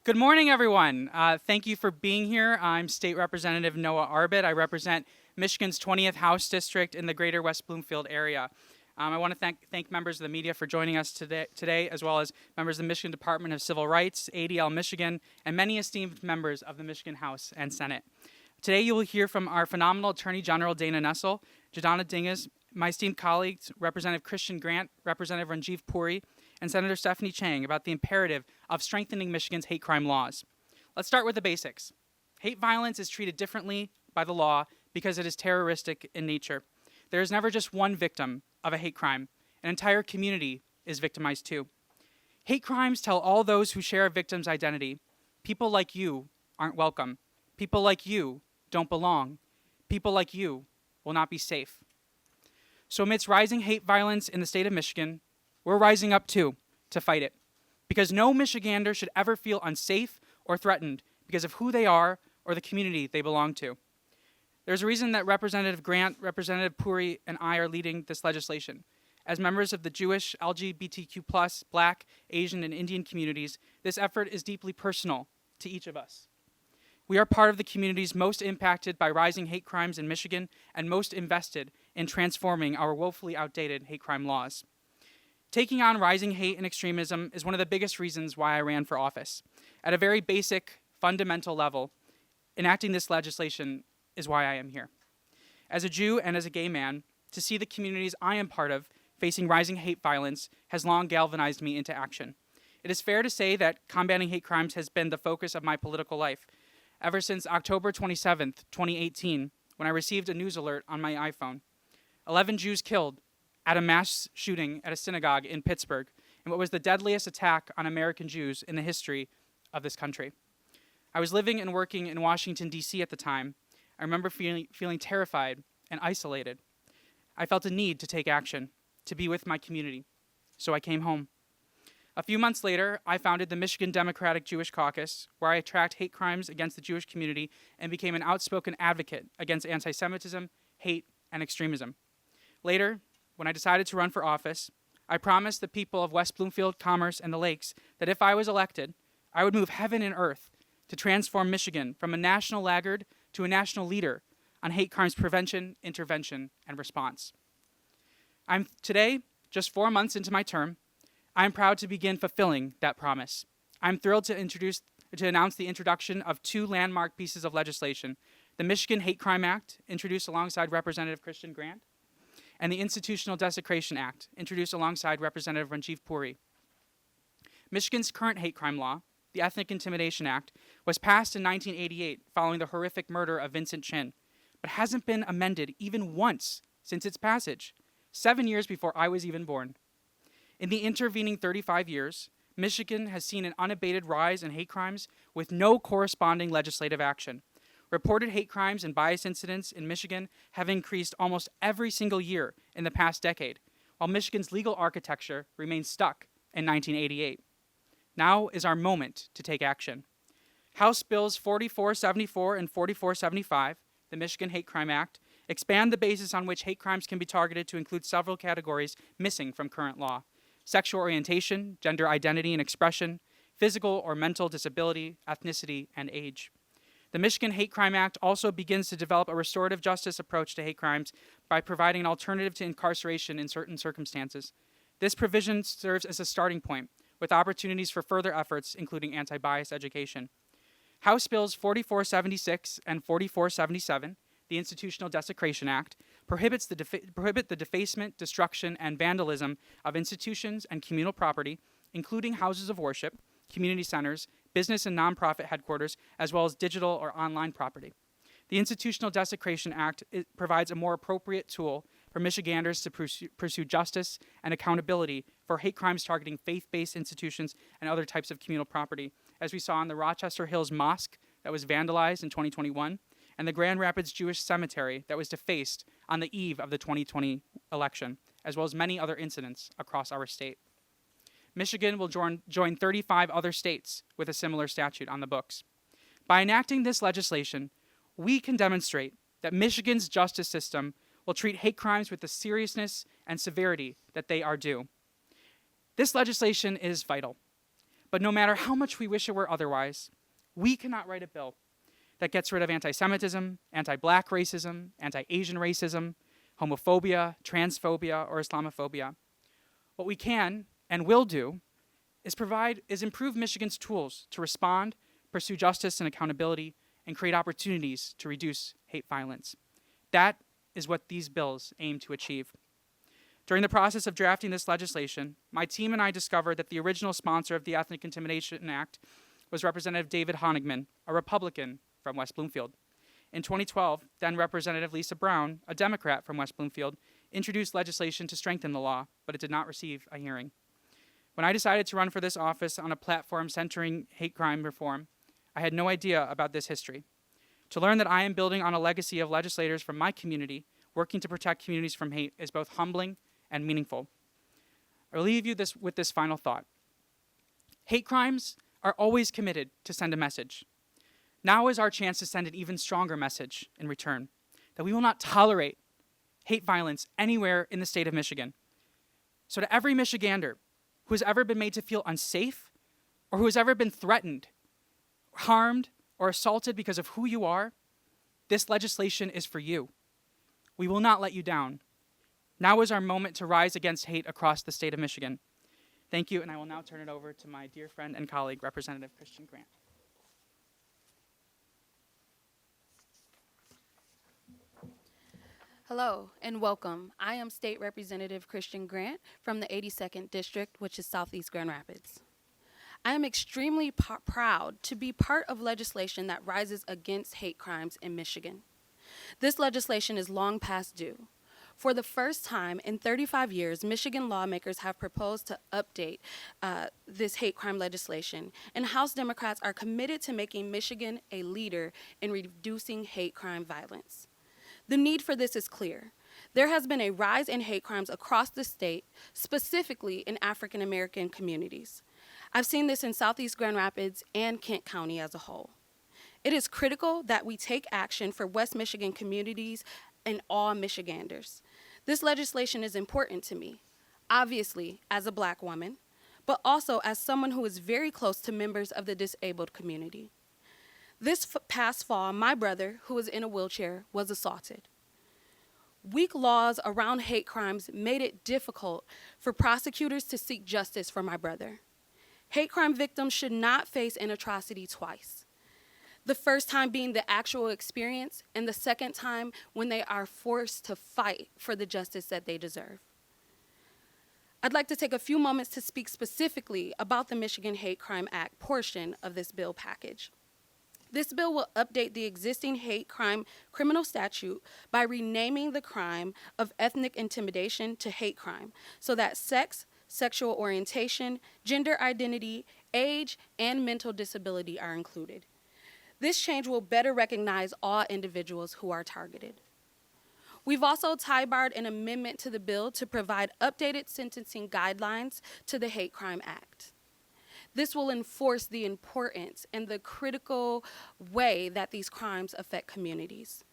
Good morning, everyone. Thank you for being here. I'm State Representative Noah Arbit. I represent Michigan's 20th House District in the greater West Bloomfield area. I want to thank members of the media for joining us today, as well as members of the Michigan Department of Civil Rights, ADL Michigan, and many esteemed members of the Michigan House and Senate. Today, you will hear from our phenomenal Attorney General Dana Nessel, Jadana Dinges, my esteemed colleagues, Representative Christian Grant, Representative Ranjiv Puri, and Senator Stephanie Chang about the imperative of strengthening Michigan's hate crime laws. Let's start with the basics. Hate violence is treated differently by the law because it is terroristic in nature. There is never just one victim of a hate crime. An entire community is victimized too. Hate crimes tell all those who share a victim's identity, people like you aren't welcome. People like you don't belong. People like you will not be safe. So amidst rising hate violence in the state of Michigan, we're rising up too to fight it. Because no Michigander should ever feel unsafe or threatened because of who they are or the community they belong to. There's a reason that Representative Grant, Representative Puri, and I are leading this legislation. As members of the Jewish, LGBTQ+, Black, Asian, and Indian communities, this effort is deeply personal to each of us. We are part of the communities most impacted by rising hate crimes in Michigan and most invested in transforming our woefully outdated hate crime laws. Taking on rising hate and extremism is one of the biggest reasons why I ran for office. At a very basic, fundamental level, enacting this legislation is why I am here. As a Jew and as a gay man, to see the communities I am part of facing rising hate violence has long galvanized me into action. It is fair to say that combating hate crimes has been the focus of my political life ever since October 27th, 2018, when I received a news alert on my iPhone. 11 Jews killed at a mass shooting at a synagogue in Pittsburgh, in what was the deadliest attack on American Jews in the history of this country. I was living and working in Washington, D.C. at the time. I remember feeling terrified and isolated. I felt a need to take action, to be with my community, so I came home. A few months later, I founded the Michigan Democratic Jewish Caucus, where I tracked hate crimes against the Jewish community and became an outspoken advocate against anti-Semitism, hate, and extremism. Later, when I decided to run for office, I promised the people of West Bloomfield, Commerce, and the Lakes that if I was elected, I would move heaven and earth to transform Michigan from a national laggard to a national leader on hate crimes prevention, intervention, and response. I'm today, just 4 months into my term, I'm proud to begin fulfilling that promise. I'm thrilled to announce the introduction of two landmark pieces of legislation: the Michigan Hate Crime Act, introduced alongside Representative Christian Grant, and the Institutional Desecration Act, introduced alongside Representative Ranjiv Puri. Michigan's current hate crime law, the Ethnic Intimidation Act, was passed in 1988 following the horrific murder of Vincent Chin, but hasn't been amended even once since its passage, 7 years before I was even born. In the intervening 35 years, Michigan has seen an unabated rise in hate crimes with no corresponding legislative action. Reported hate crimes and bias incidents in Michigan have increased almost every single year in the past decade, while Michigan's legal architecture remains stuck in 1988. Now is our moment to take action. House Bills 4474 and 4475, the Michigan Hate Crime Act, expand the basis on which hate crimes can be targeted to include several categories missing from current law: sexual orientation, gender identity and expression, physical or mental disability, ethnicity, and age. The Michigan Hate Crime Act also begins to develop a restorative justice approach to hate crimes by providing an alternative to incarceration in certain circumstances. This provision serves as a starting point, with opportunities for further efforts, including anti-bias education. House Bills 4476 and 4477, the Institutional Desecration Act, prohibit the defacement, destruction, and vandalism of institutions and communal property, including houses of worship, community centers, business and nonprofit headquarters, as well as digital or online property. The Institutional Desecration Act provides a more appropriate tool for Michiganders to pursue justice and accountability for hate crimes targeting faith-based institutions and other types of communal property, as we saw in the Rochester Hills Mosque that was vandalized in 2021, and the Grand Rapids Jewish Cemetery that was defaced on the eve of the 2020 election, as well as many other incidents across our state. Michigan will join 35 other states with a similar statute on the books. By enacting this legislation, we can demonstrate that Michigan's justice system will treat hate crimes with the seriousness and severity that they are due. This legislation is vital. But no matter how much we wish it were otherwise, we cannot write a bill that gets rid of anti-Semitism, anti-Black racism, anti-Asian racism, homophobia, transphobia, or Islamophobia. What we can and will do is improve Michigan's tools to respond, pursue justice and accountability, and create opportunities to reduce hate violence. That is what these bills aim to achieve. During the process of drafting this legislation, my team and I discovered that the original sponsor of the Ethnic Intimidation Act was Representative David Honigman, a Republican from West Bloomfield. In 2012, then Representative Lisa Brown, a Democrat from West Bloomfield, introduced legislation to strengthen the law, but it did not receive a hearing. When I decided to run for this office on a platform centering hate crime reform, I had no idea about this history. To learn that I am building on a legacy of legislators from my community working to protect communities from hate is both humbling and meaningful. I'll leave you with this final thought. Hate crimes are always committed to send a message. Now is our chance to send an even stronger message in return, that we will not tolerate hate violence anywhere in the state of Michigan. So to every Michigander who has ever been made to feel unsafe, or who has ever been threatened, harmed, or assaulted because of who you are, this legislation is for you. We will not let you down. Now is our moment to rise against hate across the state of Michigan. Thank you, and I will now turn it over to my dear friend and colleague, Representative Christian Grant. Hello and welcome. I am State Representative Christian Grant from the 82nd District, which is Southeast Grand Rapids. I am extremely proud to be part of legislation that rises against hate crimes in Michigan. This legislation is long past due. For the first time in 35 years, Michigan lawmakers have proposed to update this hate crime legislation, and House Democrats are committed to making Michigan a leader in reducing hate crime violence. The need for this is clear. There has been a rise in hate crimes across the state, specifically in African American communities. I've seen this in Southeast Grand Rapids and Kent County as a whole. It is critical that we take action for West Michigan communities and all Michiganders. This legislation is important to me, obviously as a Black woman, but also as someone who is very close to members of the disabled community. This past fall, my brother, who was in a wheelchair, was assaulted. Weak laws around hate crimes made it difficult for prosecutors to seek justice for my brother. Hate crime victims should not face an atrocity twice. The first time being the actual experience, and the second time when they are forced to fight for the justice that they deserve. I'd like to take a few moments to speak specifically about the Michigan Hate Crime Act portion of this bill package. This bill will update the existing hate crime criminal statute by renaming the crime of ethnic intimidation to hate crime so that sex, sexual orientation, gender identity, age, and mental disability are included. This change will better recognize all individuals who are targeted. We've also tie-barred an amendment to the bill to provide updated sentencing guidelines to the Hate Crime Act. This will enforce the importance and the critical way that these crimes affect communities.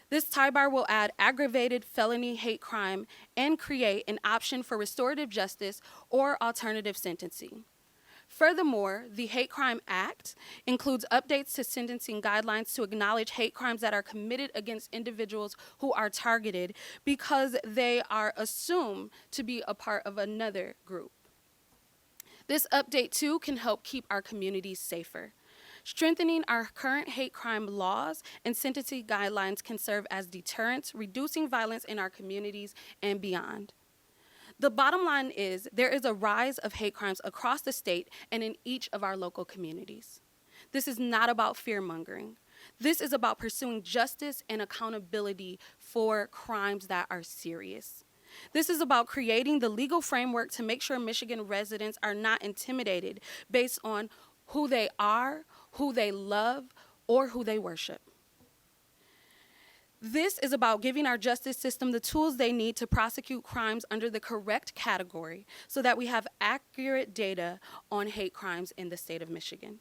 This tie-bar will add aggravated felony hate crime and create an option for restorative justice or alternative sentencing. Furthermore, the Hate Crime Act includes updates to sentencing guidelines to acknowledge hate crimes that are committed against individuals who are targeted because they are assumed to be a part of another group. This update, too, can help keep our communities safer. Strengthening our current hate crime laws and sentencing guidelines can serve as deterrents, reducing violence in our communities and beyond. The bottom line is there is a rise of hate crimes across the state and in each of our local communities. This is not about fear-mongering. This is about pursuing justice and accountability for crimes that are serious. This is about creating the legal framework to make sure Michigan residents are not intimidated based on who they are, who they love, or who they worship. This is about giving our justice system the tools they need to prosecute crimes under the correct category so that we have accurate data on hate crimes in the state of Michigan.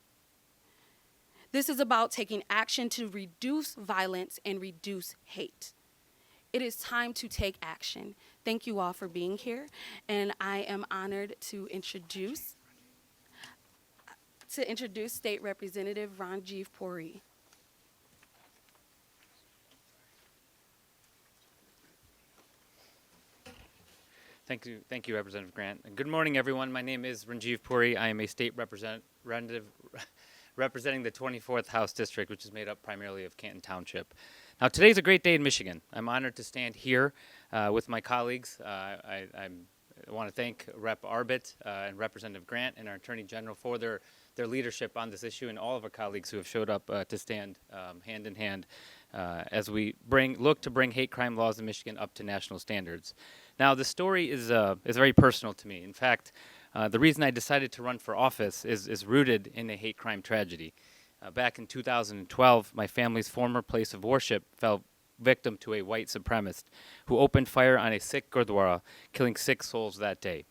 This is about taking action to reduce violence and reduce hate. It is time to take action. Thank you all for being here, and I am honored to introduce to introduce State Representative Ranjiv Puri. Thank you, Representative Grant. And good morning, everyone. My name is Ranjiv Puri. I am a state representative representing the 24th House District, which is made up primarily of Canton Township. Now, today's a great day in Michigan. I'm honored to stand here with my colleagues. I want to thank Rep. Arbit and Representative Grant and our Attorney General for their leadership on this issue, and all of our colleagues who have showed up to stand hand in hand as we look to bring hate crime laws in Michigan up to national standards. Now, the story is very personal to me. In fact, the reason I decided to run for office is rooted in a hate crime tragedy. Back in 2012, my family's former place of worship fell victim to a white supremacist who opened fire on a Sikh Gurdwara, killing 6 souls that day.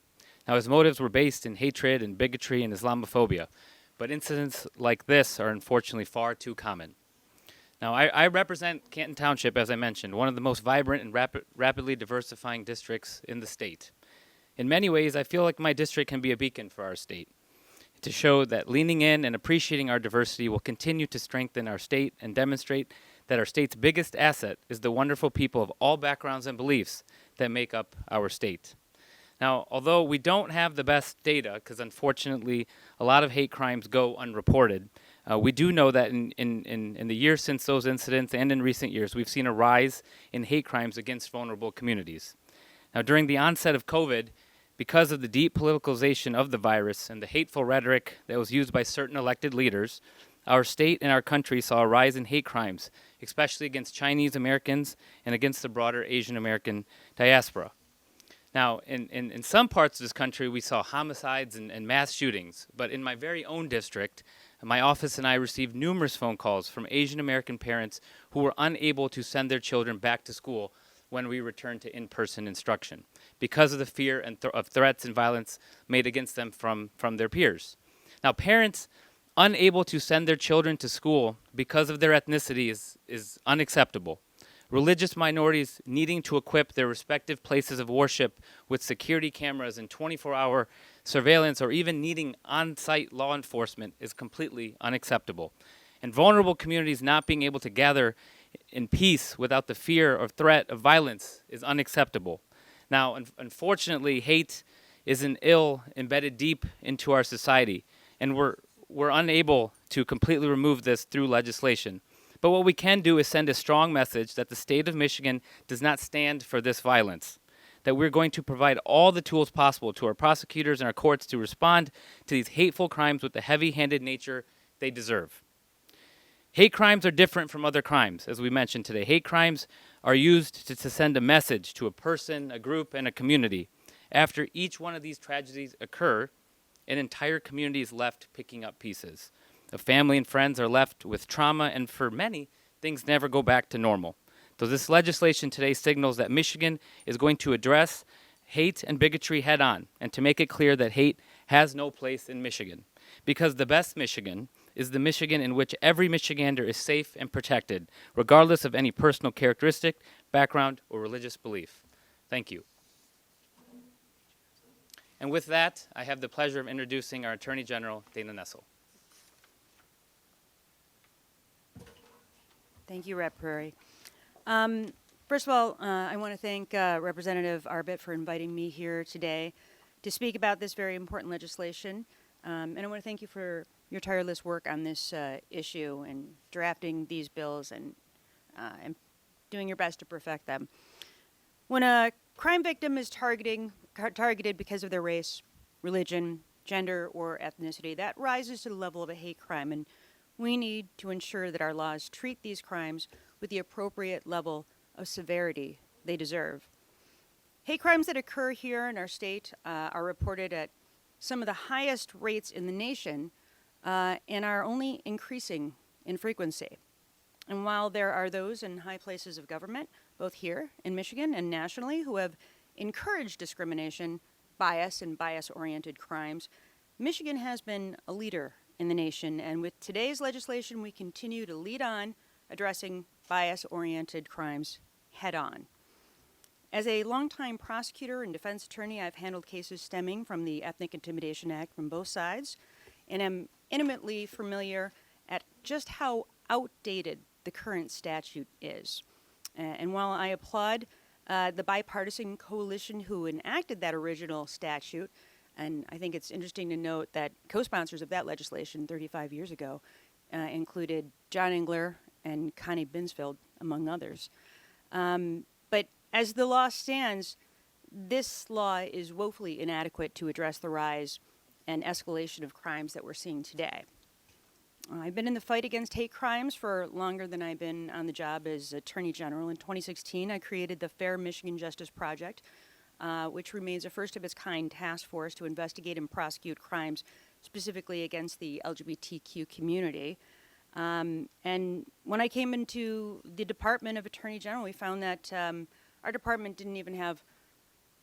Now, his motives were based in hatred and bigotry and Islamophobia, but incidents like this are unfortunately far too common. Now, I represent Canton Township, as I mentioned, one of the most vibrant and rapidly diversifying districts in the state. In many ways, I feel like my district can be a beacon for our state, to show that leaning in and appreciating our diversity will continue to strengthen our state and demonstrate that our state's biggest asset is the wonderful people of all backgrounds and beliefs that make up our state. Now, although we don't have the best data, because unfortunately a lot of hate crimes go unreported, we do know that in the years since those incidents and in recent years, we've seen a rise in hate crimes against vulnerable communities. Now, during the onset of COVID, because of the deep politicalization of the virus and the hateful rhetoric that was used by certain elected leaders, our state and our country saw a rise in hate crimes, especially against Chinese Americans and against the broader Asian American diaspora. Now, in some parts of this country, we saw homicides and mass shootings, but in my very own district, my office and I received numerous phone calls from Asian American parents who were unable to send their children back to school when we returned to in-person instruction because of the fear and of threats and violence made against them from their peers. Now, parents unable to send their children to school because of their ethnicity is unacceptable. Religious minorities needing to equip their respective places of worship with security cameras and 24-hour surveillance, or even needing on-site law enforcement, is completely unacceptable. And vulnerable communities not being able to gather in peace without the fear or threat of violence is unacceptable. Now, unfortunately, hate is an ill embedded deep into our society, and we're unable to completely remove this through legislation. But what we can do is send a strong message that the state of Michigan does not stand for this violence, that we're going to provide all the tools possible to our prosecutors and our courts to respond to these hateful crimes with the heavy-handed nature they deserve. Hate crimes are different from other crimes, as we mentioned today. Hate crimes are used to send a message to a person, a group, and a community. After each one of these tragedies occur, an entire community is left picking up pieces. The family and friends are left with trauma, and for many, things never go back to normal. So this legislation today signals that Michigan is going to address hate and bigotry head on, and to make it clear that hate has no place in Michigan. Because the best Michigan is the Michigan in which every Michigander is safe and protected, regardless of any personal characteristic, background, or religious belief. Thank you. And with that, I have the pleasure of introducing our Attorney General, Dana Nessel. Thank you, Rep. Prairie. First of all, I want to thank Representative Arbit for inviting me here today to speak about this very important legislation. And I want to thank you for your tireless work on this issue and drafting these bills and doing your best to perfect them. When a crime victim is targeted because of their race, religion, gender, or ethnicity, that rises to the level of a hate crime, and we need to ensure that our laws treat these crimes with the appropriate level of severity they deserve. Hate crimes that occur here in our state are reported at some of the highest rates in the nation and are only increasing in frequency. And while there are those in high places of government, both here in Michigan and nationally, who have encouraged discrimination, bias, and bias-oriented crimes, Michigan has been a leader in the nation, and with today's legislation, we continue to lead on addressing bias-oriented crimes head-on. As a longtime prosecutor and defense attorney, I've handled cases stemming from the Ethnic Intimidation Act from both sides, and am intimately familiar at just how outdated the current statute is. And while I applaud the bipartisan coalition who enacted that original statute, and I think it's interesting to note that co-sponsors of that legislation 35 years ago included John Engler and Connie Binsfeld, among others. But as the law stands, this law is woefully inadequate to address the rise and escalation of crimes that we're seeing today. I've been in the fight against hate crimes for longer than I've been on the job as Attorney General. In 2016, I created the Fair Michigan Justice Project, which remains a first-of-its-kind task force to investigate and prosecute crimes specifically against the LGBTQ community. And when I came into the Department of Attorney General, we found that our department didn't even have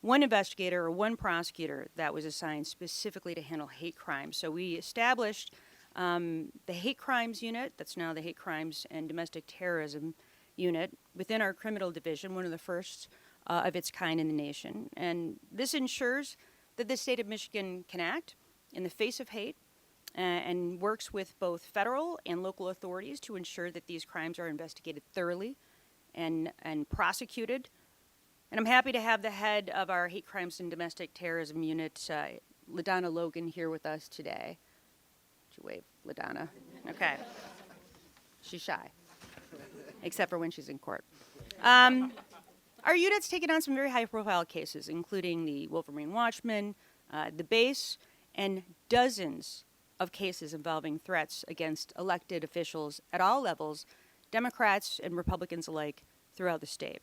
one investigator or one prosecutor that was assigned specifically to handle hate crimes. So we established the Hate Crimes Unit, that's now the Hate Crimes and Domestic Terrorism Unit, within our criminal division, one of the first of its kind in the nation. And this ensures that the state of Michigan can act in the face of hate and works with both federal and local authorities to ensure that these crimes are investigated thoroughly and prosecuted. And I'm happy to have the head of our Hate Crimes and Domestic Terrorism Unit, LaDonna Logan, here with us today. Would you wave, LaDonna? Okay. She's shy, except for when she's in court. Our unit's taken on some very high-profile cases, including the Wolverine Watchman, the base, and dozens of cases involving threats against elected officials at all levels, Democrats and Republicans alike, throughout the state.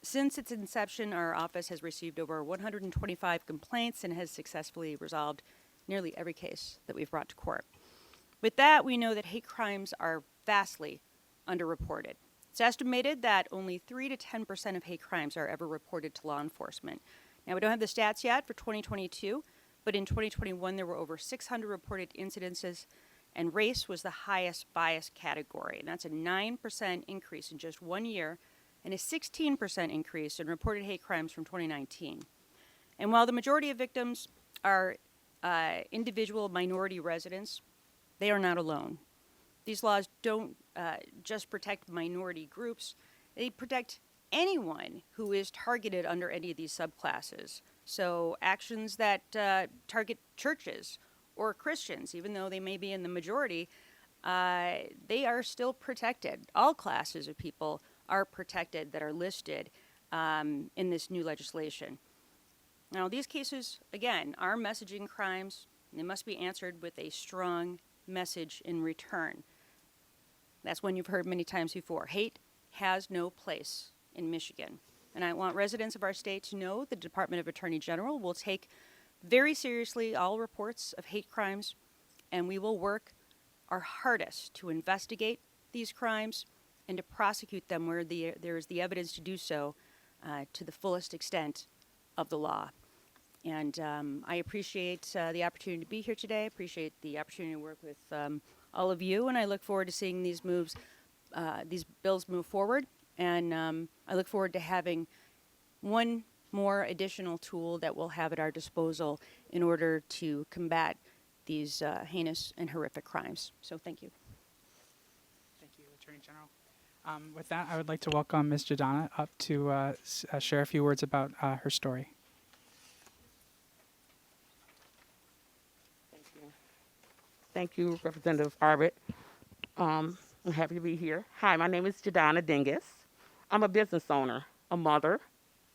Since its inception, our office has received over 125 complaints and has successfully resolved nearly every case that we've brought to court. With that, we know that hate crimes are vastly underreported. It's estimated that only 3 to 10% of hate crimes are ever reported to law enforcement. Now, we don't have the stats yet for 2022, but in 2021, there were over 600 reported incidences, and race was the highest bias category. And that's a 9% increase in just 1 year and a 16% increase in reported hate crimes from 2019. And while the majority of victims are individual minority residents, they are not alone. These laws don't just protect minority groups, they protect anyone who is targeted under any of these subclasses. So actions that target churches or Christians, even though they may be in the majority, they are still protected. All classes of people are protected that are listed in this new legislation. Now, these cases, again, are messaging crimes. They must be answered with a strong message in return. That's one you've heard many times before. Hate has no place in Michigan. And I want residents of our state to know the Department of Attorney General will take very seriously all reports of hate crimes, and we will work our hardest to investigate these crimes and to prosecute them where there is the evidence to do so to the fullest extent of the law. And I appreciate the opportunity to be here today. I appreciate the opportunity to work with all of you, and I look forward to seeing these bills move forward. And I look forward to having one more additional tool that we'll have at our disposal in order to combat these heinous and horrific crimes. So thank you. Thank you, Attorney General. With that, I would like to welcome Ms. Jadana up to share a few words about her story. Thank you, Representative Arbit. I'm happy to be here. Hi, my name is Jadana Dingus. I'm a business owner, a mother,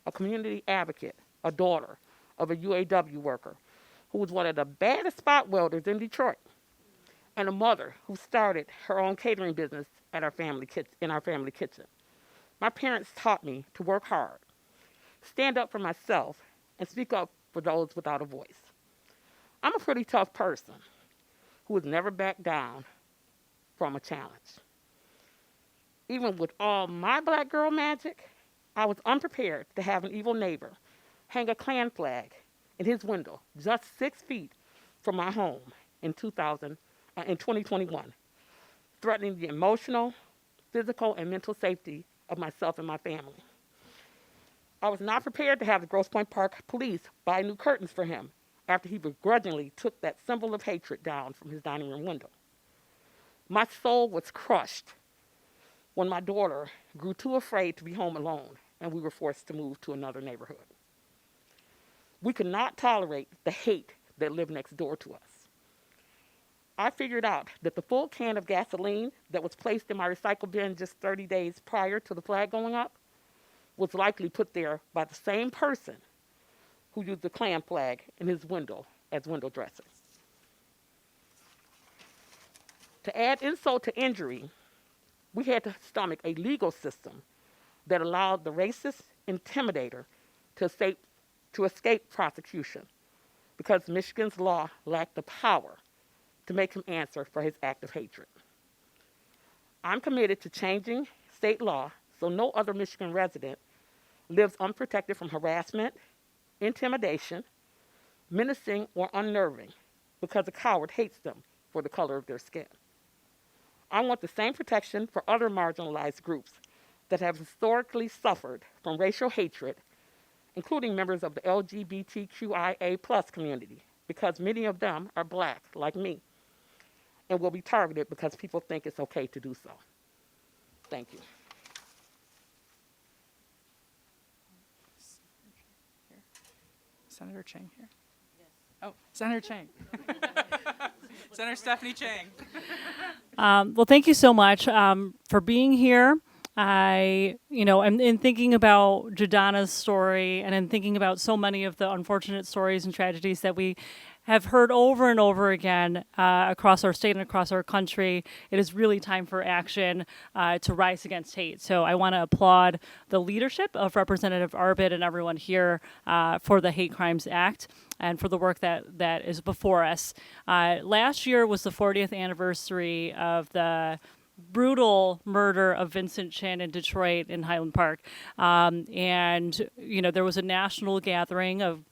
a community advocate, a daughter of a UAW worker who was one of the baddest spot welders in Detroit, and a mother who started her own catering business at our family kitchen. My parents taught me to work hard, stand up for myself, and speak up for those without a voice. I'm a pretty tough person who has never backed down from a challenge. Even with all my black girl magic, I was unprepared to have an evil neighbor hang a Klan flag in his window just 6 feet from my home in 2021, threatening the emotional, physical, and mental safety of myself and my family. I was not prepared to have the Grosse Pointe Park police buy new curtains for him after he begrudgingly took that symbol of hatred down from his dining room window. My soul was crushed when my daughter grew too afraid to be home alone and we were forced to move to another neighborhood. We could not tolerate the hate that lived next door to us. I figured out that the full can of gasoline that was placed in my recycle bin just 30 days prior to the flag going up was likely put there by the same person who used the Klan flag in his window as window dressing. To add insult to injury, we had to stomach a legal system that allowed the racist intimidator to escape prosecution because Michigan's law lacked the power to make him answer for his act of hatred. I'm committed to changing state law so no other Michigan resident lives unprotected from harassment, intimidation, menacing, or unnerving because a coward hates them for the color of their skin. I want the same protection for other marginalized groups that have historically suffered from racial hatred, including members of the LGBTQIA+ community, because many of them are Black, like me, and will be targeted because people think it's okay to do so. Thank you. Senator Chang here? Yes. Oh, Senator Chang. Senator Stephanie Chang. Well, thank you so much for being here. I'm in thinking about Jadana's story and in thinking about so many of the unfortunate stories and tragedies that we have heard over and over again across our state and across our country. It is really time for action to rise against hate. So I want to applaud the leadership of Representative Arbit and everyone here for the Hate Crimes Act and for the work that is before us. Last year was the 40th anniversary of the brutal murder of Vincent Chin in Detroit in Highland Park. And there was a national gathering of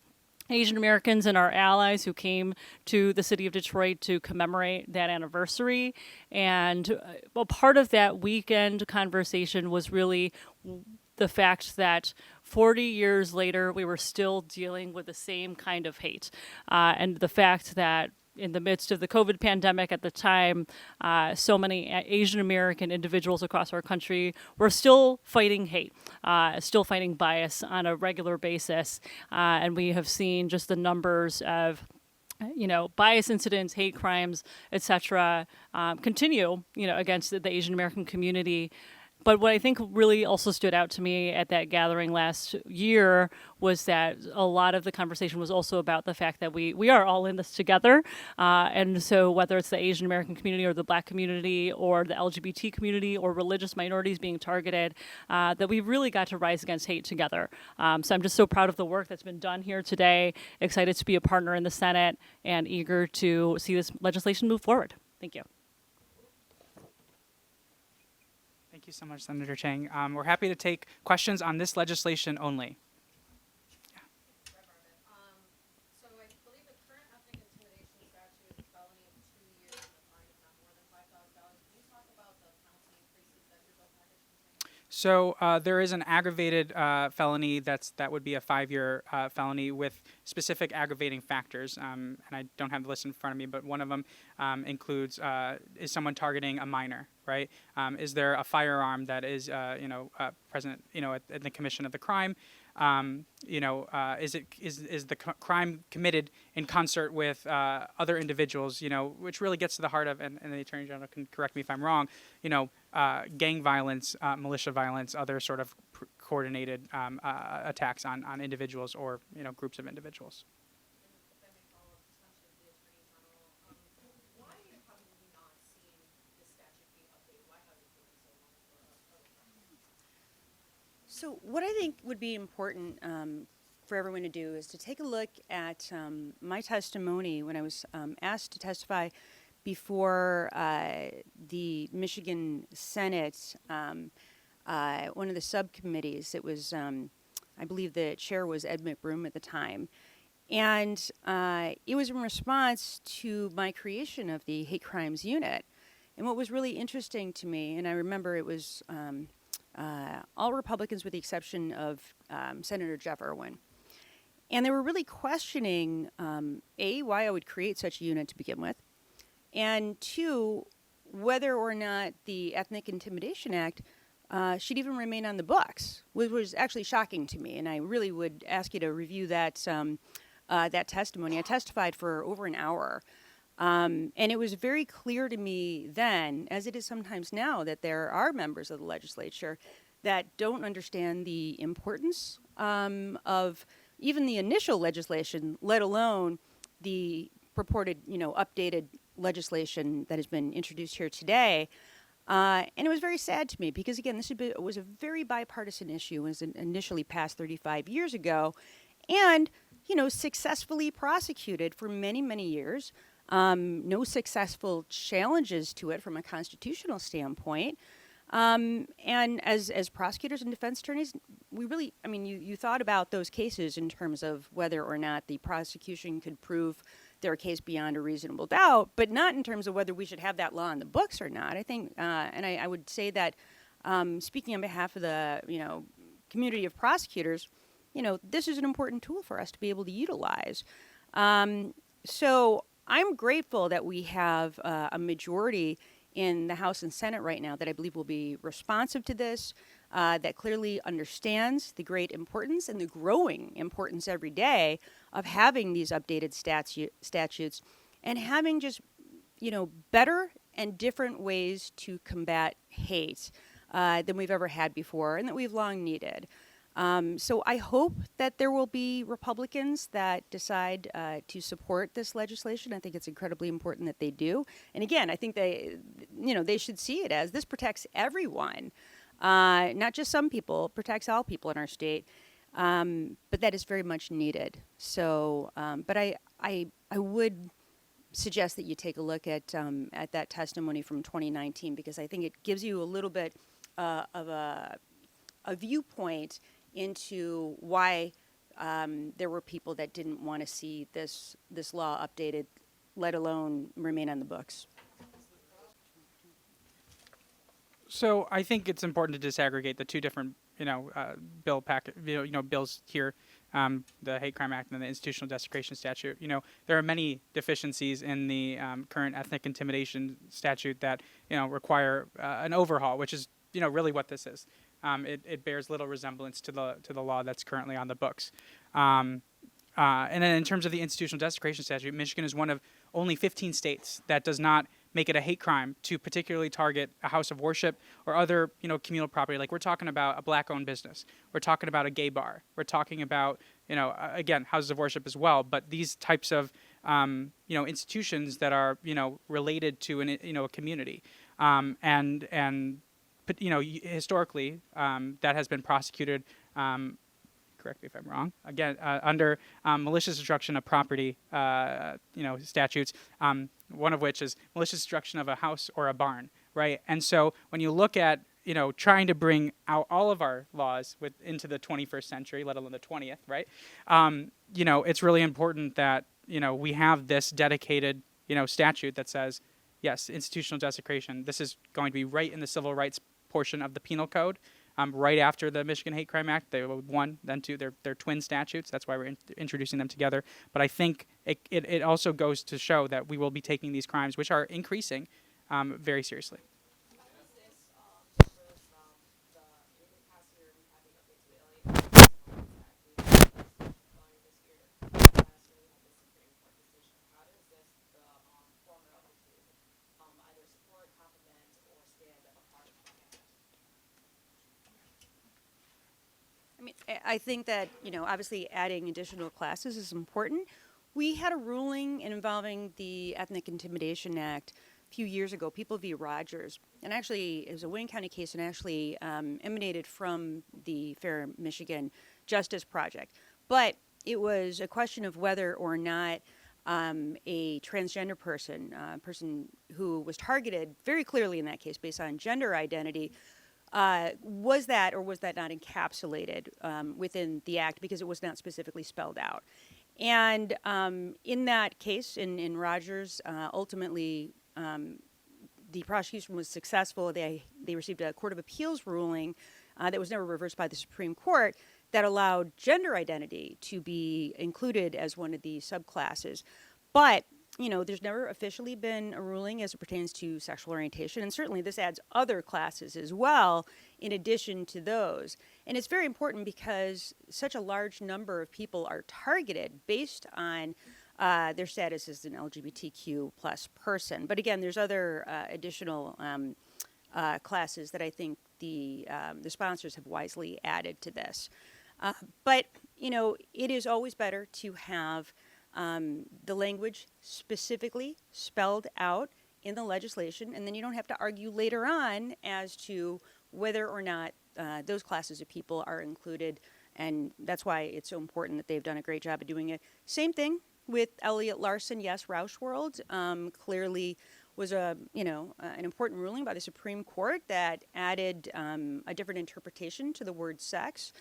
Asian Americans and our allies who came to the city of Detroit to commemorate that anniversary. And a part of that weekend conversation was really the fact that 40 years later, we were still dealing with the same kind of hate. And the fact that in the midst of the COVID pandemic at the time, so many Asian American individuals across our country were still fighting hate, still fighting bias on a regular basis. And we have seen just the numbers of bias incidents, hate crimes, etc., continue, against the Asian American community. But what I think really also stood out to me at that gathering last year was that a lot of the conversation was also about the fact that we are all in this together. And so whether it's the Asian American community or the Black community or the LGBT community or religious minorities being targeted, that we really got to rise against hate together. So I'm just so proud of the work that's been done here today, excited to be a partner in the Senate and eager to see this legislation move forward. Thank you. Thank you so much, Senator Chang. We're happy to take questions on this legislation only. So I believe the current ethnic intimidation statute is a felony of 2 years and a fine of not more than $5,000. Can you talk about the penalty increases that your bill package contains? So there is an aggravated felony that would be a 5-year felony with specific aggravating factors. And I don't have the list in front of me, but one of them includes is someone targeting a minor, right? Is there a firearm that is present at the commission of the crime? Is the crime committed in concert with other individuals? Which really gets to the heart of, and the Attorney General can correct me if I'm wrong. Gang violence, militia violence, other sort of coordinated attacks on individuals or groups of individuals. If I may follow up, potentially the Attorney General, why have we not seen this statute be updated? Why has it taken so long for other crimes? So what I think would be important for everyone to do is to take a look at my testimony when I was asked to testify before the Michigan Senate, one of the subcommittees. It was, I believe the chair was Ed McBroom at the time. And it was in response to my creation of the Hate Crimes Unit. And what was really interesting to me, and I remember it was all Republicans with the exception of Senator Jeff Irwin. And they were really questioning, A, why I would create such a unit to begin with, and two, whether or not the Ethnic Intimidation Act should even remain on the books, which was actually shocking to me. And I really would ask you to review that that testimony. I testified for over an hour, and it was very clear to me then, as it is sometimes now, that there are members of the legislature that don't understand the importance of even the initial legislation, let alone the purported, updated legislation that has been introduced here today. And it was very sad to me because, again, this was a very bipartisan issue. It was initially passed 35 years ago and, successfully prosecuted for many, many years. No successful challenges to it from a constitutional standpoint. And as prosecutors and defense attorneys, we really, you thought about those cases in terms of whether or not the prosecution could prove their case beyond a reasonable doubt, but not in terms of whether we should have that law in the books or not. I think, and I would say that speaking on behalf of the, community of prosecutors, this is an important tool for us to be able to utilize. So I'm grateful that we have a majority in the House and Senate right now that I believe will be responsive to this, that clearly understands the great importance and the growing importance every day of having these updated statutes and having just, better and different ways to combat hate than we've ever had before and that we've long needed. So I hope that there will be Republicans that decide to support this legislation. I think it's incredibly important that they do. And again, I think they should see it as this protects everyone, not just some people, protects all people in our state. But that is very much needed. So, but I would suggest that you take a look at that testimony from 2019 because I think it gives you a little bit of a viewpoint into why there were people that didn't want to see this law updated, let alone remain on the books. So I think it's important to disaggregate the two different, bill packet, bills here, the Hate Crime Act and the Institutional Desecration Statute. There are many deficiencies in the current ethnic intimidation statute that, require an overhaul, which is, really what this is. It bears little resemblance to the law that's currently on the books. And then in terms of the institutional desecration statute, Michigan is one of only 15 states that does not make it a hate crime to particularly target a house of worship or other, communal property. Like we're talking about a black-owned business. We're talking about a gay bar. We're talking about, again, houses of worship as well. But these types of, institutions that are, related to a community, but historically, that has been prosecuted. Correct me if I'm wrong. Again, under malicious destruction of property, statutes. One of which is malicious destruction of a house or a barn, right? And so when you look at trying to bring out all of our laws into the 21st century, let alone the 20th, right? It's really important that we have this dedicated statute that says, yes, institutional desecration. This is going to be right in the civil rights portion of the penal code, right after the Michigan Hate Crime Act. They were one, then two. They're twin statutes. That's why we're introducing them together. But I think it also goes to show that we will be taking these crimes, which are increasing, very seriously. I think that, obviously adding additional classes is important. We had a ruling involving the Ethnic Intimidation Act a few years ago, People v. Rogers. And actually, it was a Wayne County case and actually emanated from the Fair Michigan Justice Project. But it was a question of whether or not a transgender person, a person who was targeted very clearly in that case based on gender identity, was that or was that not encapsulated within the act because it was not specifically spelled out. And in that case, in Rogers, ultimately the prosecution was successful. They received a Court of Appeals ruling that was never reversed by the Supreme Court that allowed gender identity to be included as one of the subclasses. But, you know, there's never officially been a ruling as it pertains to sexual orientation, and certainly this adds other classes as well in addition to those. And it's very important because such a large number of people are targeted based on their status as an LGBTQ plus person. But again, there's other additional classes that I think the sponsors have wisely added to this. But, you know, it is always better to have the language specifically spelled out in the legislation, and then you don't have to argue later on as to whether or not those classes of people are included, and that's why it's so important that they've done a great job of doing it. Same thing with Elliot Larson. Yes, Roush World clearly was an important ruling by the Supreme Court that added a different interpretation to the word sex.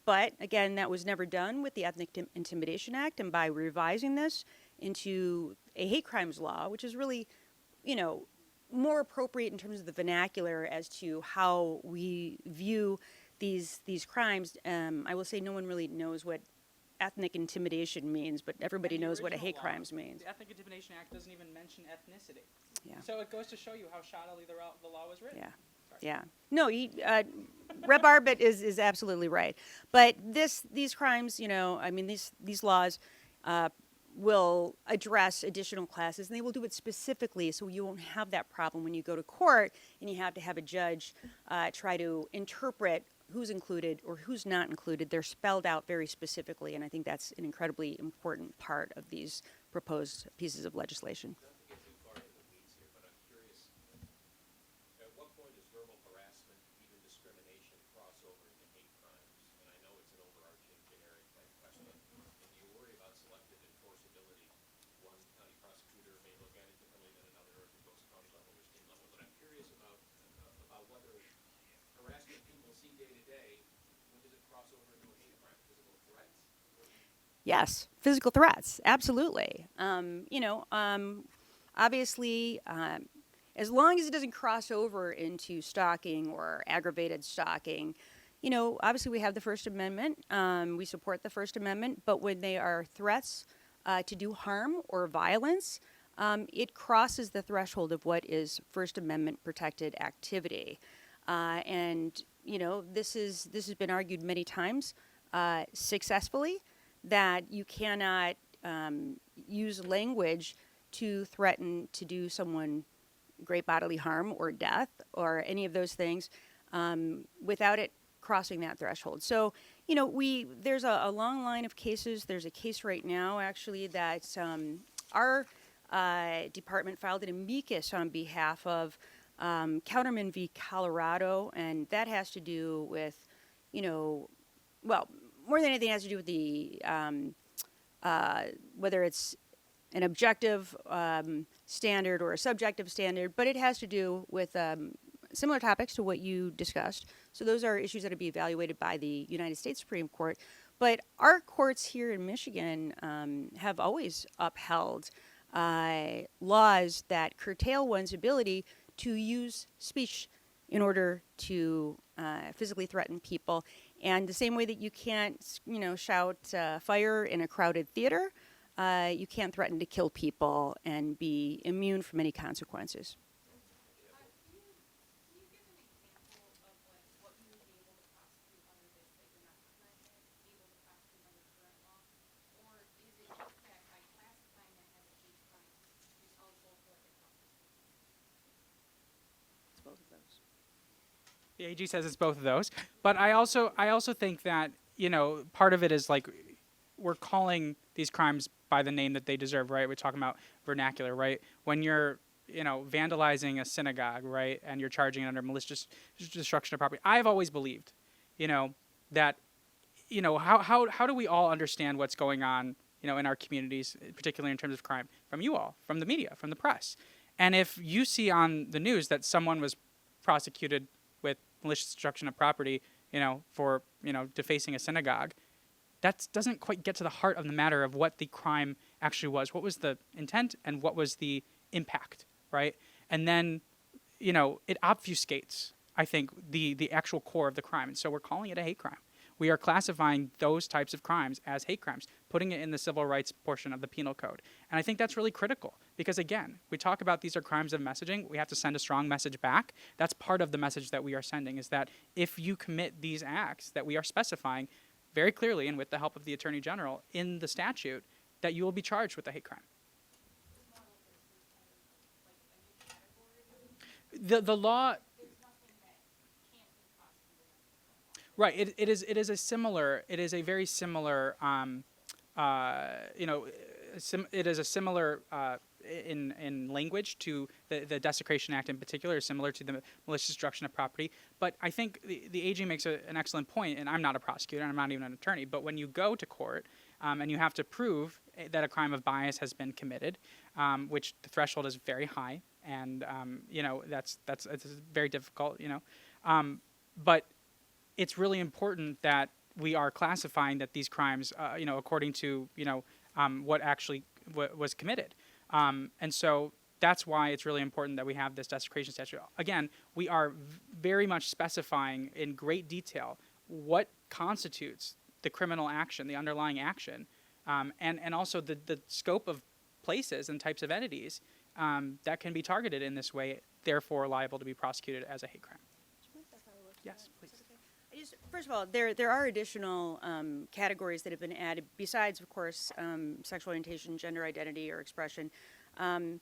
But again, that was never done with the Ethnic Intimidation Act, and by revising this into a hate crimes law, which is really, you know, more appropriate in terms of the vernacular as to how we view these crimes. I will say no one really knows what ethnic intimidation means, but everybody And the knows what a original hate law, crimes means. The Ethnic Intimidation Act doesn't even mention ethnicity. Yeah. So it goes to show you how shoddily the law was written. Yeah. Sorry. Yeah. No, Rep. Arbit is absolutely right. But these crimes, you know, I mean, these laws will address additional classes, and they will do it specifically so you won't have that problem when you go to court and you have to have a judge try to interpret who's included or who's not included. They're spelled out very specifically, and I think that's an incredibly important part of these proposed pieces of legislation. Not to get too far into the weeds here, but I'm curious, at what point does verbal harassment, even discrimination, cross over into hate crimes? And I know it's an overarching generic type question, and you worry about selective enforceability. One county prosecutor may look at it differently than another if it goes county level or state level, but I'm curious about whether harassment people see day to day, when does it cross over into a hate crime? Physical threats? Yes, physical threats, absolutely. Obviously, as long as it doesn't cross over into stalking or aggravated stalking, you know, obviously we have the First Amendment. We support the First Amendment, but when they are threats to do harm or violence, it crosses the threshold of what is First Amendment protected activity. And, you know, this has been argued many times successfully, that you cannot use language to threaten to do someone great bodily harm or death or any of those things without it crossing that threshold. So, you know, there's a long line of cases. There's a case right now, actually, that our department filed an amicus on behalf of Counterman v. Colorado, and that has to do with, you know, well, more than anything, it has to do with the whether it's an objective standard or a subjective standard, but it has to do with similar topics to what you discussed. So those are issues that are being evaluated by the United States Supreme Court. But our courts here in Michigan have always upheld laws that curtail one's ability to use speech in order to physically threaten people. And the same way that you can't, you know, shout fire in a crowded theater, you can't threaten to kill people and be immune from any consequences. The AG says it's both of those, but I also think that, you know, part of it is like we're calling these crimes by the name that they deserve, right? We're talking about vernacular, right? When you're, you know, vandalizing a synagogue, right, and you're charging it under malicious destruction of property, I've always believed, you know, that, you know, how do we all understand what's going on, you know, in our communities, particularly in terms of crime, from you all, from the media, from the press, and if you see on the news that someone was prosecuted with malicious destruction of property, you know, for, you know, defacing a synagogue, that doesn't quite get to the heart of the matter of what the crime actually was. What was the intent and what was the impact, right? And then, you know, it obfuscates, I think, the actual core of the crime. And so we're calling it a hate crime. we are classifying those types of crimes as hate crimes, putting it in the civil rights portion of the penal code. And I think that's really critical because, again, we talk about these are crimes of messaging. We have to send a strong message back. That's part of the message that we are sending, is that if you commit these acts that we are specifying very clearly and with the help of the Attorney General in the statute, that you will be charged with a hate crime. The law, right? It is a very similar it is a similar in language to the Desecration Act in particular, is similar to the malicious destruction of property. But I think the AG makes an excellent point, and I'm not a prosecutor, and I'm not even an attorney, but when you go to court and you have to prove that a crime of bias has been committed, which the threshold is very high, and that's it's very difficult, but it's really important that we are classifying that these crimes, according to what actually was committed, and so that's why it's really important that we have this desecration statute. Again, we are very much specifying in great detail what constitutes the criminal action, the underlying action, and also the scope of places and types of entities that can be targeted in this way, therefore liable to be prosecuted as a hate crime. Yes, please. First of all, there are additional categories that have been added besides, of course, sexual orientation, gender identity, or expression.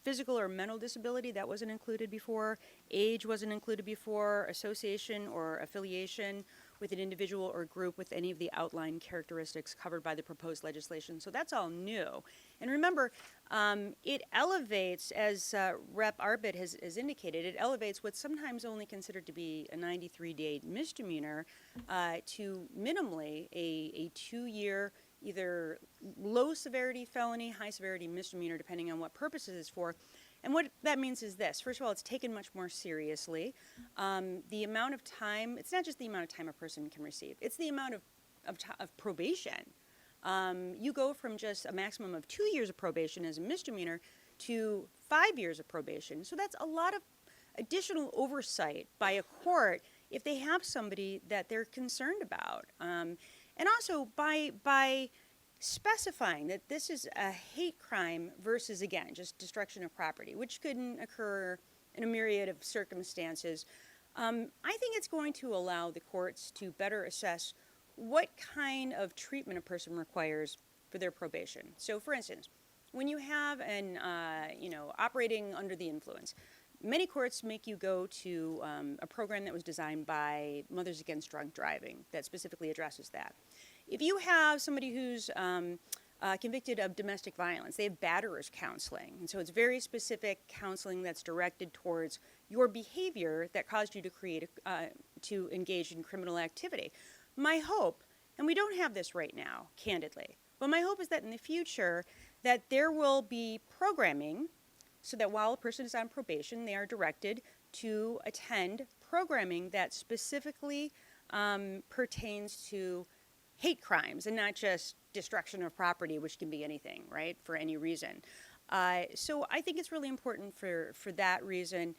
Physical or mental disability, that wasn't included before. Age wasn't included before. Association or affiliation with an individual or group with any of the outlined characteristics covered by the proposed legislation. So that's all new. And remember, it elevates, as Rep. Arbit has indicated, it elevates what's sometimes only considered to be a 93-day misdemeanor to minimally a 2-year either low severity felony, high severity misdemeanor, depending on what purposes it's for. And what that means is this. First of all, it's taken much more seriously. The amount of time, it's not just the amount of time a person can receive, it's the amount of probation. You go from just a maximum of 2 years of probation as a misdemeanor to 5 years of probation. So that's a lot of additional oversight by a court if they have somebody that they're concerned about. And also by specifying that this is a hate crime versus, again, just destruction of property, which couldn't occur in a myriad of circumstances, I think it's going to allow the courts to better assess what kind of treatment a person requires for their probation. So, for instance, when you have an, operating under the influence, many courts make you go to a program that was designed by Mothers Against Drunk Driving that specifically addresses that. If you have somebody who's convicted of domestic violence, they have batterers counseling. And so it's very specific counseling that's directed towards your behavior that caused you to engage in criminal activity. My hope, and we don't have this right now, candidly, but my hope is that in the future that there will be programming so that while a person is on probation, they are directed to attend programming that specifically pertains to hate crimes and not just destruction of property, which can be anything, right, for any reason. So I think it's really important for that reason.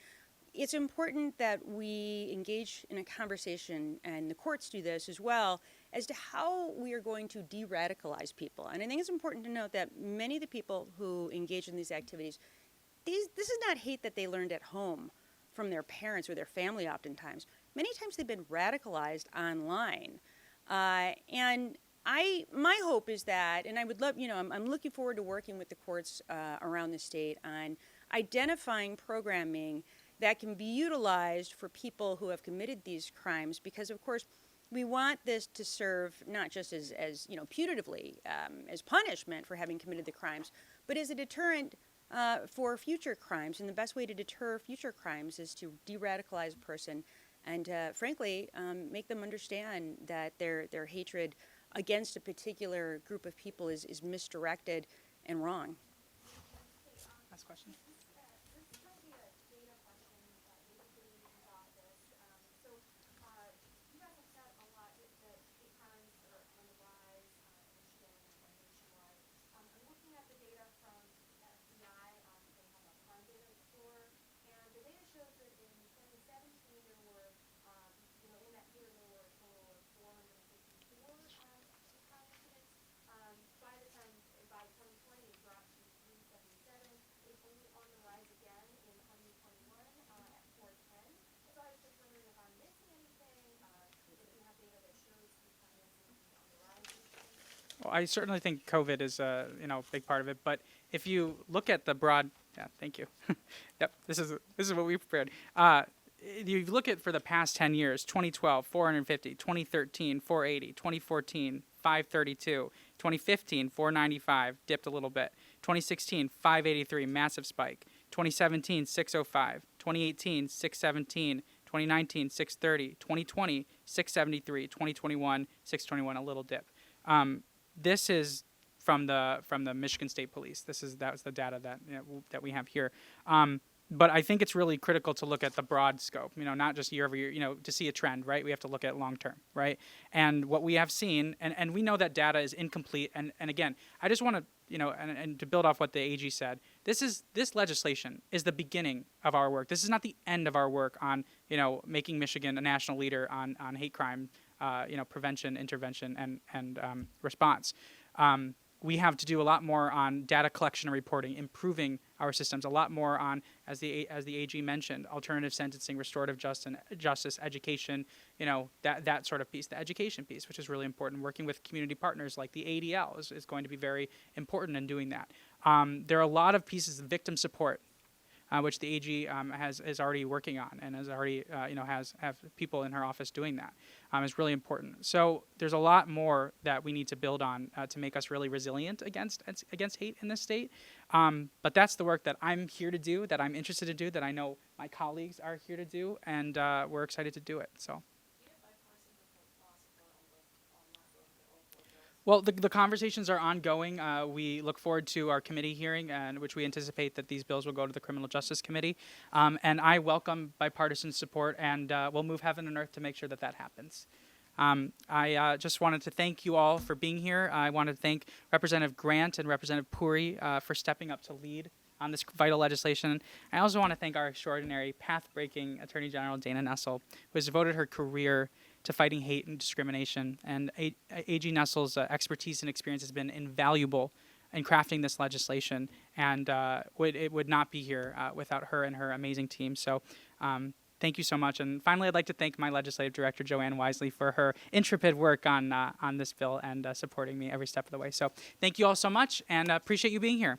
It's important that we engage in a conversation, and the courts do this as well, as to how we are going to de-radicalize people. And I think it's important to note that many of the people who engage in these activities, this is not hate that they learned at home from their parents or their family oftentimes. Many times they've been radicalized online. And my hope is that, and I would love, I'm looking forward to working with the courts around the state on identifying programming that can be utilized for people who have committed these crimes, because of course we want this to serve not just as putatively as punishment for having committed the crimes, but as a deterrent for future crimes. And the best way to deter future crimes is to de-radicalize a person and frankly make them understand that their hatred against a particular group of people is misdirected and wrong. Last question. I certainly think COVID is a big part of it. But if you look at the broad, yeah, thank you. Yep, this is what we prepared. You look at for the past 10 years: 2012, 450; 2013, 480; 2014, 532; 2015, 495, dipped a little bit; 2016, 583, massive spike; 2017, 605; 2018, 617; 2019, 630; 2020, 673; 2021, 621, a little dip. This is from the Michigan State Police. That was the data that we have here. But I think it's really critical to look at the broad scope, not just year over year, to see a trend, right? We have to look at long term, right? And what we have seen, and we know that data is incomplete. And again, I just want to, and to build off what the AG said, this legislation is the beginning of our work. This is not the end of our work on, making Michigan a national leader on hate crime, prevention, intervention, and response. We have to do a lot more on data collection and reporting, improving our systems, a lot more on, as the AG mentioned, alternative sentencing, restorative justice, education, that sort of piece, the education piece, which is really important. Working with community partners like the ADL is going to be very important in doing that. There are a lot of pieces of victim support, which the AG is already working on and has already have people in her office doing that. Is really important. So there's a lot more that we need to build on to make us really resilient against hate in this state. But that's the work that I'm here to do, that I'm interested to do, that I know my colleagues are here to do, and we're excited to do it. So. Well, the conversations are ongoing. We look forward to our committee hearing, which we anticipate that these bills will go to the Criminal Justice Committee. And I welcome bipartisan support, and we'll move heaven and earth to make sure that happens. I just wanted to thank you all for being here. I wanted to thank Representative Grant and Representative Puri for stepping up to lead on this vital legislation. I also want to thank our extraordinary, path-breaking Attorney General Dana Nessel, who has devoted her career to fighting hate and discrimination. And AG Nessel's expertise and experience has been invaluable in crafting this legislation, and it would not be here without her and her amazing team. So thank you so much. And finally, I'd like to thank my legislative director, Joanne Wisely, for her intrepid work on this bill and supporting me every step of the way. So thank you all so much, and appreciate you being here.